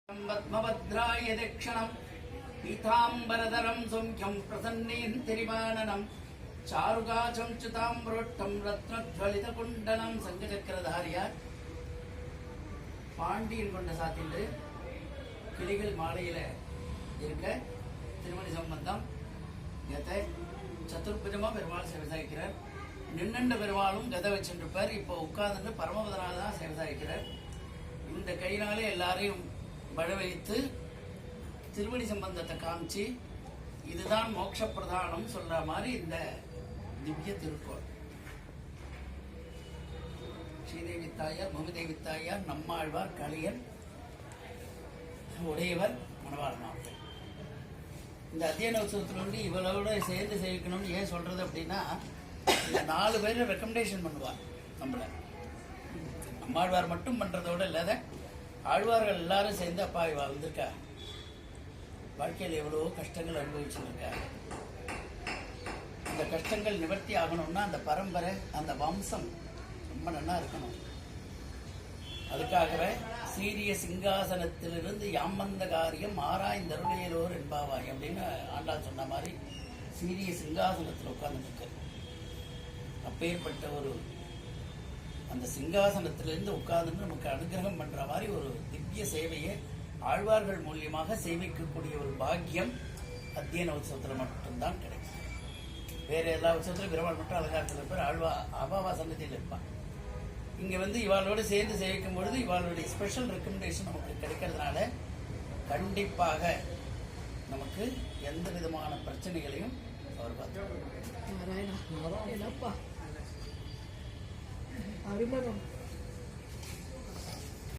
பத்மபத்ராய தக்ஷணம் பீதாம்பரதரம் சௌக்கியம் பிரசன்னேந்திரிவாணனம் சாருகாச்சம் சுதாம்பரோட்டம் ரத்னஜ்வலித குண்டலம் சங்கச்சக்கரதாரியார் பாண்டியன் கொண்ட சாத்திண்டு கிளிகள் மாலையில இருக்க திருமணி சம்பந்தம் கதை சதுர்புஜமா பெருமாள் சேவை சாய்க்கிறார். நின்னண்ட பெருமாளும் கதை வச்சுருப்பார். இப்போ உட்கார்ந்து பரமபதனாக தான் சேவை சாய்க்கிறார். இந்த கையினாலே எல்லாரையும் வழவைத்து திருமணி சம்பந்தத்தை காமிச்சு இதுதான் மோட்ச பிரதானம் சொல்ற மாதிரி இந்த திவ்ய திருக்கோள். ஸ்ரீதேவி தாயார், பூமிதேவி தாயார், நம்மாழ்வார், கலியன், உடையவர், மணவாளனார். இந்த அத்தியன உற்சவத்தில் வந்து இவளோட சேர்ந்து சேவிக்கணும்னு ஏன் சொல்றது அப்படின்னா, இந்த 4 பேரை ரெக்கமெண்டேஷன் பண்ணுவார். நம்மள நம்மாழ்வார் மட்டும் பண்றதோட இல்லாத ஆழ்வார்கள் எல்லாரும் சேர்ந்து அப்பா இவா வந்திருக்கா, வாழ்க்கையில் எவ்வளவோ கஷ்டங்கள் அனுபவிச்சுருக்கா, அந்த கஷ்டங்கள் நிவர்த்தி ஆகணும்னா அந்த பரம்பரை, அந்த வம்சம் ரொம்ப நல்லா இருக்கணும். அதுக்காகவே சீரிய சிங்காசனத்திலிருந்து யாமந்த காரியம் ஆராய்ந்தருளையலோர் என்பாவாய் அப்படின்னு ஆண்டாள் சொன்ன மாதிரி சீரிய சிங்காசனத்தில் உட்கார்ந்துட்டு இருக்கு. அப்பேற்பட்ட ஒரு அந்த சிங்காசனத்திலிருந்து உட்கார்ந்து நமக்கு அனுகிரகம் பண்ற மாதிரி ஒரு திவ்ய சேவையை ஆழ்வார்கள் மூலியமாக சேவிக்கக்கூடிய ஒரு பாக்கியம் அத்தியன உற்சவத்தில் மட்டும்தான் கிடைக்கும். வேற எல்லா உற்சவத்திலும் பெருமாள் மட்டும் அலங்காரத்தில் இருப்பார், அபாவா சன்னதியில் இருப்பான். இங்க வந்து இவாளோடு சேர்ந்து சேவிக்கும் பொழுது இவாளுடைய ஸ்பெஷல் ரெக்கமெண்டேஷன் நமக்கு கிடைக்கிறதுனால கண்டிப்பாக நமக்கு எந்த விதமான பிரச்சனைகளையும் அவர் பார்த்து அருமணம்